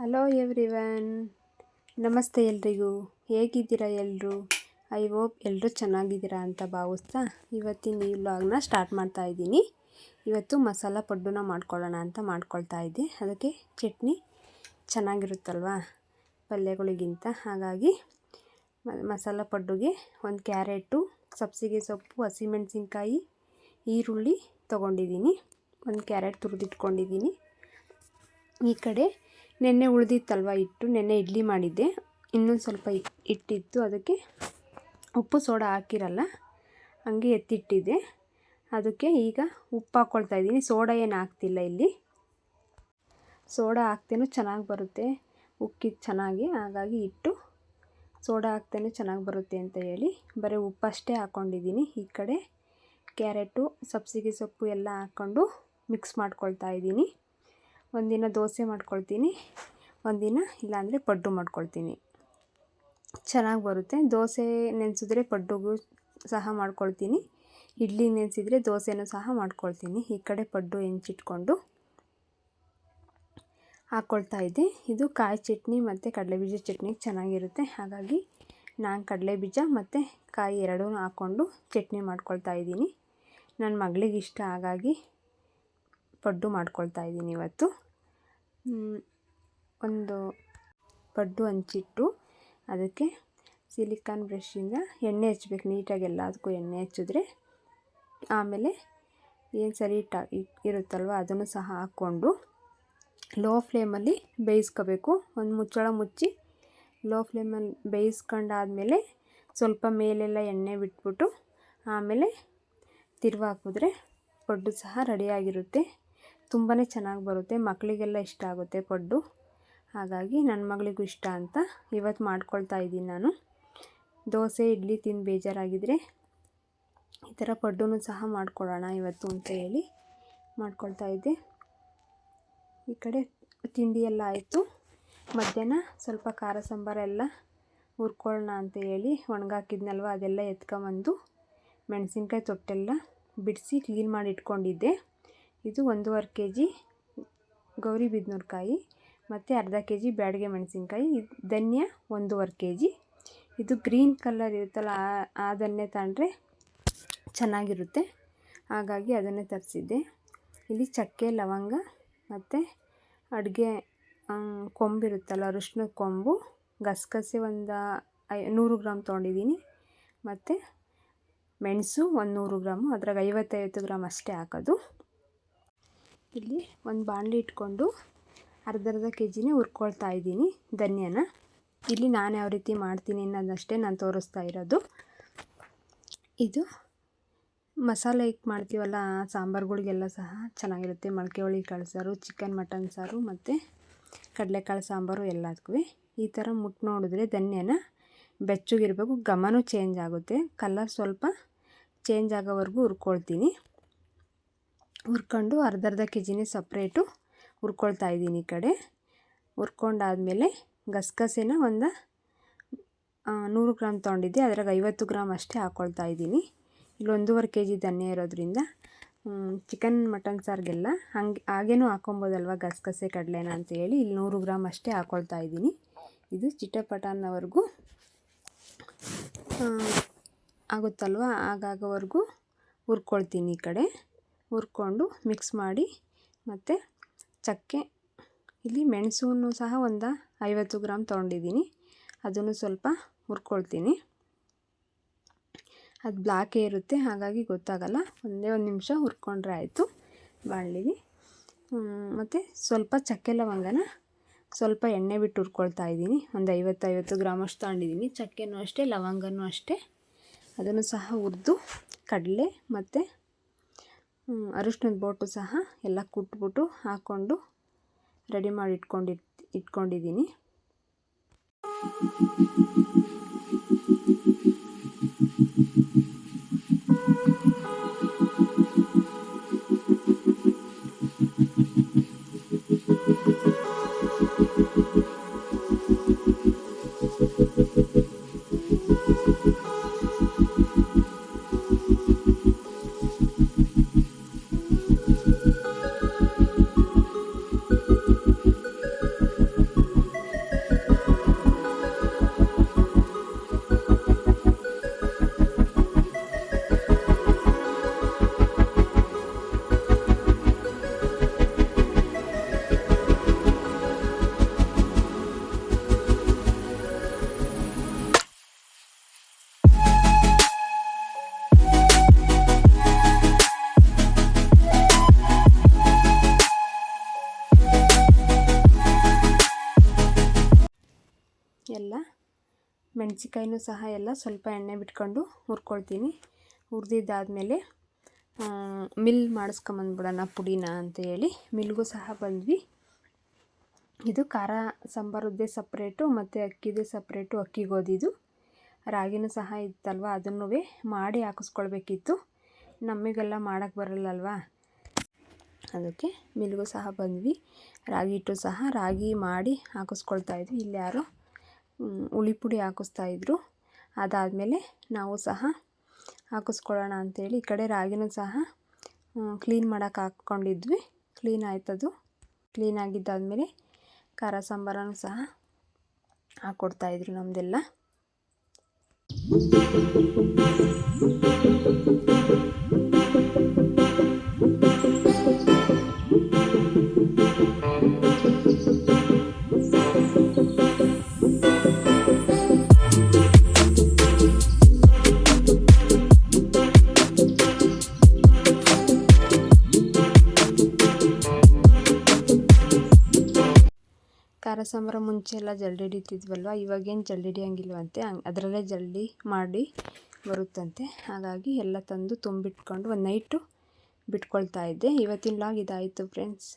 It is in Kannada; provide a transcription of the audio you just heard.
ಹಲೋ ಎವ್ರಿವನ್, ನಮಸ್ತೆ ಎಲ್ರಿಗೂ. ಹೇಗಿದ್ದೀರಾ ಎಲ್ಲರೂ? ಐ ಹೋಪ್ ಎಲ್ಲರೂ ಚೆನ್ನಾಗಿದ್ದೀರಾ ಅಂತ ಭಾವಿಸ್ತಾ ಇವತ್ತಿನ ಈ ವ್ಲಾಗ್ನ ಸ್ಟಾರ್ಟ್ ಮಾಡ್ತಾ ಇದ್ದೀನಿ. ಇವತ್ತು ಮಸಾಲ ಪಡ್ಡುನ ಮಾಡ್ಕೊಳ್ಳೋಣ ಅಂತ ಮಾಡ್ಕೊಳ್ತಾ ಇದ್ದೆ. ಅದಕ್ಕೆ ಚಟ್ನಿ ಚೆನ್ನಾಗಿರುತ್ತಲ್ವ ಪಲ್ಯಗಳಿಗಿಂತ, ಹಾಗಾಗಿ ಮಸಾಲ ಪಡ್ಡುಗೆ ಒಂದು ಕ್ಯಾರೆಟು, ಸಬ್ಸಿಗೆ ಸೊಪ್ಪು, ಹಸಿಮೆಣಸಿನ್ಕಾಯಿ, ಈರುಳ್ಳಿ ತೊಗೊಂಡಿದ್ದೀನಿ. ಒಂದು ಕ್ಯಾರೆಟ್ ತುರಿದಿಟ್ಕೊಂಡಿದ್ದೀನಿ. ಈ ಕಡೆ ನೆನ್ನೆ ಉಳಿದಿತ್ತಲ್ವ ಹಿಟ್ಟು, ನೆನ್ನೆ ಇಡ್ಲಿ ಮಾಡಿದ್ದೆ, ಇನ್ನೊಂದು ಸ್ವಲ್ಪ ಹಿಟ್ಟಿತ್ತು, ಅದಕ್ಕೆ ಉಪ್ಪು ಸೋಡಾ ಹಾಕಿರಲ್ಲ, ಹಂಗೆ ಎತ್ತಿಟ್ಟಿದ್ದೆ. ಅದಕ್ಕೆ ಈಗ ಉಪ್ಪು ಹಾಕ್ಕೊಳ್ತಾ ಇದ್ದೀನಿ. ಸೋಡಾ ಏನು ಹಾಕ್ತಿಲ್ಲ ಇಲ್ಲಿ. ಸೋಡಾ ಹಾಕ್ತೇನೂ ಚೆನ್ನಾಗಿ ಬರುತ್ತೆ ಉಕ್ಕಿದ್ದು ಚೆನ್ನಾಗಿ, ಹಾಗಾಗಿ ಹಿಟ್ಟು ಸೋಡಾ ಹಾಕ್ತೇನೆ ಚೆನ್ನಾಗಿ ಬರುತ್ತೆ ಅಂತ ಹೇಳಿ ಬರೀ ಉಪ್ಪಷ್ಟೇ ಹಾಕ್ಕೊಂಡಿದ್ದೀನಿ. ಈ ಕಡೆ ಕ್ಯಾರೆಟು, ಸಬ್ಸಿಗೆ ಸೊಪ್ಪು ಎಲ್ಲ ಹಾಕ್ಕೊಂಡು ಮಿಕ್ಸ್ ಮಾಡ್ಕೊಳ್ತಾ ಇದ್ದೀನಿ. ಒಂದಿನ ದೋಸೆ ಮಾಡ್ಕೊಳ್ತೀನಿ, ಒಂದಿನ ಇಲ್ಲಾಂದರೆ ಪಡ್ಡು ಮಾಡ್ಕೊಳ್ತೀನಿ. ಚೆನ್ನಾಗಿ ಬರುತ್ತೆ. ದೋಸೆ ನೆನೆಸಿದ್ರೆ ಪಡ್ಡುಗೂ ಸಹ ಮಾಡ್ಕೊಳ್ತೀನಿ, ಇಡ್ಲಿ ನೆನೆಸಿದ್ರೆ ದೋಸೆನೂ ಸಹ ಮಾಡ್ಕೊಳ್ತೀನಿ. ಈ ಕಡೆ ಪಡ್ಡು ಹೆಂಚಿಟ್ಕೊಂಡು ಹಾಕ್ಕೊಳ್ತಾ ಇದ್ದೆ. ಇದು ಕಾಯಿ ಚಟ್ನಿ ಮತ್ತು ಕಡಲೆಬೀಜ ಚಟ್ನಿ ಚೆನ್ನಾಗಿರುತ್ತೆ, ಹಾಗಾಗಿ ನಾನು ಕಡಲೆಬೀಜ ಮತ್ತು ಕಾಯಿ ಎರಡೂ ಹಾಕ್ಕೊಂಡು ಚಟ್ನಿ ಮಾಡ್ಕೊಳ್ತಾ ಇದ್ದೀನಿ. ನನ್ನ ಮಗಳಿಗೆ ಇಷ್ಟ, ಹಾಗಾಗಿ ಪಡ್ಡು ಮಾಡ್ಕೊಳ್ತಾ ಇದ್ದೀನಿ ಇವತ್ತು. ಒಂದು ಪಡ್ಡು ಹಂಚಿಟ್ಟು ಅದಕ್ಕೆ ಸಿಲಿಕಾನ್ ಬ್ರಷಿಂದ ಎಣ್ಣೆ ಹಚ್ಬೇಕು ನೀಟಾಗಿ. ಎಲ್ಲದಕ್ಕೂ ಎಣ್ಣೆ ಹಚ್ಚಿದ್ರೆ ಆಮೇಲೆ ಏನು ಸರಿ ಇರುತ್ತಲ್ವ ಅದನ್ನು ಸಹ ಹಾಕ್ಕೊಂಡು ಲೋ ಫ್ಲೇಮಲ್ಲಿ ಬೇಯಿಸ್ಕೋಬೇಕು. ಒಂದು ಮುಚ್ಚಳ ಮುಚ್ಚಿ ಲೋ ಫ್ಲೇಮಲ್ಲಿ ಬೇಯಿಸ್ಕೊಂಡಾದ್ಮೇಲೆ ಸ್ವಲ್ಪ ಮೇಲೆಲ್ಲ ಎಣ್ಣೆ ಬಿಟ್ಬಿಟ್ಟು ಆಮೇಲೆ ತಿರ್ವಿ ಹಾಕಿದ್ರೆ ಪಡ್ಡು ಸಹ ರೆಡಿಯಾಗಿರುತ್ತೆ. ತುಂಬಾ ಚೆನ್ನಾಗಿ ಬರುತ್ತೆ, ಮಕ್ಕಳಿಗೆಲ್ಲ ಇಷ್ಟ ಆಗುತ್ತೆ ಪಡ್ಡು, ಹಾಗಾಗಿ ನನ್ನ ಮಗಳಿಗೂ ಇಷ್ಟ ಅಂತ ಇವತ್ತು ಮಾಡ್ಕೊಳ್ತಾ ಇದ್ದೀನಿ ನಾನು. ದೋಸೆ ಇಡ್ಲಿ ತಿಂದು ಬೇಜಾರಾಗಿದ್ದರೆ ಈ ಥರ ಪಡ್ಡುನೂ ಸಹ ಮಾಡ್ಕೊಳ್ಳೋಣ ಇವತ್ತು ಅಂತ ಹೇಳಿ ಮಾಡ್ಕೊಳ್ತಾ ಇದ್ದೆ. ಈ ಕಡೆ ತಿಂಡಿ ಎಲ್ಲ ಆಯಿತು. ಮಧ್ಯಾಹ್ನ ಸ್ವಲ್ಪ ಖಾರ ಸಾಂಬಾರೆಲ್ಲ ಹುರ್ಕೊಳ್ಳೋಣ ಅಂತ ಹೇಳಿ ಒಣಗಾಕಿದ್ನಲ್ವ ಅದೆಲ್ಲ ಎತ್ಕೊಂಬಂದು ಮೆಣಸಿನ್ಕಾಯಿ ತೊಟ್ಟೆಲ್ಲ ಬಿಡಿಸಿ ಕ್ಲೀನ್ ಮಾಡಿ ಇಟ್ಕೊಂಡಿದ್ದೆ. ಇದು 1.5 kg ಗೌರಿಬಿದನೂರು ಮತ್ತು ಅರ್ಧ kg ಬ್ಯಾಡಗೆ ಮೆಣಸಿನ್ಕಾಯಿ, ಧನ್ಯ 1.5 kg. ಇದು ಗ್ರೀನ್ ಕಲರ್ ಇರುತ್ತಲ್ಲ ಆ ಧನ್ಯ ತಗೊಂಡ್ರೆ ಚೆನ್ನಾಗಿರುತ್ತೆ, ಹಾಗಾಗಿ ಅದನ್ನೇ ತರಿಸಿದ್ದೆ. ಇಲ್ಲಿ ಚಕ್ಕೆ, ಲವಂಗ ಮತ್ತು ಅಡುಗೆ ಕೊಂಬಿರುತ್ತಲ್ಲ ಅರಿಶಿನದ ಕೊಂಬು, ಗಸಗಸೆ ಒಂದು 100 ಗ್ರಾಮ್ ತೊಗೊಂಡಿದ್ದೀನಿ, ಮತ್ತು ಮೆಣಸು 100 ಗ್ರಾಮು, ಅದ್ರಾಗ 50 ಗ್ರಾಮ್ ಅಷ್ಟೇ ಹಾಕೋದು. ಇಲ್ಲಿ ಒಂದು ಬಾಣಲಿ ಇಟ್ಕೊಂಡು ಅರ್ಧ kgನೇ ಹುರ್ಕೊಳ್ತಾ ಇದ್ದೀನಿ ಧನ್ಯನ. ಇಲ್ಲಿ ನಾನು ಯಾವ ರೀತಿ ಮಾಡ್ತೀನಿ ಅನ್ನೋದಷ್ಟೇ ನಾನು ತೋರಿಸ್ತಾ ಇರೋದು. ಇದು ಮಸಾಲೆ ಇಟ್ಟು ಮಾಡ್ತೀವಲ್ಲ ಸಾಂಬಾರುಗಳಿಗೆಲ್ಲ ಸಹ ಚೆನ್ನಾಗಿರುತ್ತೆ. ಮೊಳಕೆ ಹುಳಿ ಕಾಳು ಸಾರು, ಚಿಕನ್ ಮಟನ್ ಸಾರು ಮತ್ತು ಕಡಲೆಕಾಳು ಸಾಂಬಾರು ಎಲ್ಲದಕ್ಕೂ ಈ ಥರ ಮುಟ್ಟು ನೋಡಿದ್ರೆ ಧನ್ಯನ ಬೆಚ್ಚಗಿರಬೇಕು, ಘಮನೂ ಚೇಂಜ್ ಆಗುತ್ತೆ, ಕಲರ್ ಸ್ವಲ್ಪ ಚೇಂಜ್ ಆಗೋವರೆಗೂ ಹುರ್ಕೊಳ್ತೀನಿ. ಹುರ್ಕೊಂಡು ಅರ್ಧ kgನೇ ಸಪ್ರೇಟು ಹುರ್ಕೊಳ್ತಾ ಇದ್ದೀನಿ. ಈ ಕಡೆ ಹುರ್ಕೊಂಡಾದ್ಮೇಲೆ ಗಸಗಸೆನ ಒಂದು 100 ಗ್ರಾಮ್ ತೊಗೊಂಡಿದ್ದೆ, ಅದ್ರಾಗ 50 ಗ್ರಾಮ್ ಅಷ್ಟೇ ಹಾಕ್ಕೊಳ್ತಾ ಇದ್ದೀನಿ. ಇಲ್ಲಿ 1.5 kg ಧನ್ಯ ಇರೋದ್ರಿಂದ ಚಿಕನ್ ಮಟನ್ ಸಾರಿಗೆಲ್ಲ ಹಾಗೇನೂ ಹಾಕೊಬೋದಲ್ವ ಗಸಗಸೆ ಕಡಲೆನ ಅಂತ ಹೇಳಿ ಇಲ್ಲಿ 100 ಗ್ರಾಮ್ ಅಷ್ಟೇ ಹಾಕ್ಕೊಳ್ತಾ ಇದ್ದೀನಿ. ಇದು ಚಿಟಪಟ ಅನ್ನೋವರೆಗೂ ಆಗುತ್ತಲ್ವ, ಆಗೋವರೆಗೂ ಹುರ್ಕೊಳ್ತೀನಿ. ಈ ಕಡೆ ಹುರ್ಕೊಂಡು ಮಿಕ್ಸ್ ಮಾಡಿ, ಮತ್ತು ಚಕ್ಕೆ, ಇಲ್ಲಿ ಮೆಣಸನ್ನು ಸಹ ಒಂದು 50 ಗ್ರಾಮ್ ತೊಗೊಂಡಿದ್ದೀನಿ, ಅದನ್ನು ಸ್ವಲ್ಪ ಹುರ್ಕೊಳ್ತೀನಿ. ಅದು ಬ್ಲ್ಯಾಕೇ ಇರುತ್ತೆ, ಹಾಗಾಗಿ ಗೊತ್ತಾಗಲ್ಲ, ಒಂದೇ ಒಂದು ನಿಮಿಷ ಹುರ್ಕೊಂಡ್ರೆ ಆಯಿತು ಬಾಣಲಿಗೆ. ಮತ್ತು ಸ್ವಲ್ಪ ಚಕ್ಕೆ ಲವಂಗನ ಸ್ವಲ್ಪ ಎಣ್ಣೆ ಬಿಟ್ಟು ಹುರ್ಕೊಳ್ತಾ ಇದ್ದೀನಿ. ಒಂದು 50 ಗ್ರಾಮ್ ಅಷ್ಟು ತೊಗೊಂಡಿದ್ದೀನಿ. ಚಕ್ಕೆನೂ ಅಷ್ಟೇ, ಲವಂಗನೂ ಅಷ್ಟೇ, ಅದನ್ನು ಸಹ ಹುರಿದು ಕಡಲೆ ಮತ್ತು ಅರಿಶಿನದ ಬೋಟು ಸಹ ಎಲ್ಲ ಕುಟ್ಬಿಟ್ಟು ಹಾಕ್ಕೊಂಡು ರೆಡಿ ಮಾಡಿ ಇಟ್ಕೊಂಡಿದ್ದೀನಿ. ಎಲ್ಲ ಮೆಣಸಿಕಾಯಿನೂ ಸಹ ಎಲ್ಲ ಸ್ವಲ್ಪ ಎಣ್ಣೆ ಬಿಟ್ಕೊಂಡು ಹುರ್ಕೊಳ್ತೀನಿ. ಹುರಿದಿದ್ದಾದಮೇಲೆ ಮಿಲ್ ಮಾಡಿಸ್ಕೊಂಬಂದ್ಬಿಡೋಣ ಪುಡಿನ ಅಂತ ಹೇಳಿ ಮಿಲ್ಗೂ ಸಹ ಬಂದ್ವಿ. ಇದು ಖಾರ ಸಾಂಬಾರದ್ದೇ ಸಪ್ರೇಟು ಮತ್ತು ಅಕ್ಕಿದೇ ಸಪ್ರೇಟು. ಅಕ್ಕಿ ಗೋಧಿದು ರಾಗಿನೂ ಸಹ ಇತ್ತಲ್ವ, ಅದನ್ನು ಮಾಡಿ ಹಾಕಿಸ್ಕೊಳ್ಬೇಕಿತ್ತು. ನಮಗೆಲ್ಲ ಮಾಡೋಕ್ಕೆ ಬರಲ್ಲಲ್ವ, ಅದಕ್ಕೆ ಮಿಲ್ಗೂ ಸಹ ಬಂದ್ವಿ. ರಾಗಿ ಹಿಟ್ಟು ಸಹ ರಾಗಿ ಮಾಡಿ ಹಾಕಿಸ್ಕೊಳ್ತಾಯಿದ್ವಿ. ಇಲ್ಲಿ ಯಾರೋ ಹುಳಿ ಪುಡಿ ಹಾಕಿಸ್ತಾಯಿದ್ರು. ಅದಾದಮೇಲೆ ನಾವು ಸಹ ಹಾಕಿಸ್ಕೊಳ್ಳೋಣ ಅಂಥೇಳಿ ಈ ಕಡೆ ರಾಗಿನೂ ಸಹ ಕ್ಲೀನ್ ಮಾಡೋಕೆ ಹಾಕ್ಕೊಂಡಿದ್ವಿ. ಕ್ಲೀನ್ ಆಯ್ತದು. ಕ್ಲೀನ್ ಆಗಿದ್ದಾದಮೇಲೆ ಖಾರ ಸಾಂಬಾರನ್ನು ಸಹ ಹಾಕ್ಕೊಡ್ತಾಯಿದ್ರು ನಮ್ಮದೆಲ್ಲ. ಖಾರ ಸಾಂಬಾರು ಮುಂಚೆ ಎಲ್ಲ ಜಲ್ದಿ ಹಿಡಿತಿದ್ವಲ್ವ, ಇವಾಗೇನು ಜಲ್ದಿ ಹಿಡಿಯೋಂಗಿಲ್ವಂತೆ. ಅದರಲ್ಲೇ ಜಲ್ದಿ ಮಾಡಿ ಬರುತ್ತಂತೆ. ಹಾಗಾಗಿ ಎಲ್ಲ ತಂದು ತುಂಬಿಟ್ಕೊಂಡು ಒಂದು ನೈಟು ಬಿಟ್ಕೊಳ್ತಾ ಇದ್ದೆ. ಇವತ್ತಿನ ವ್ಲಾಗ್ ಇದಾಯಿತು ಫ್ರೆಂಡ್ಸ್.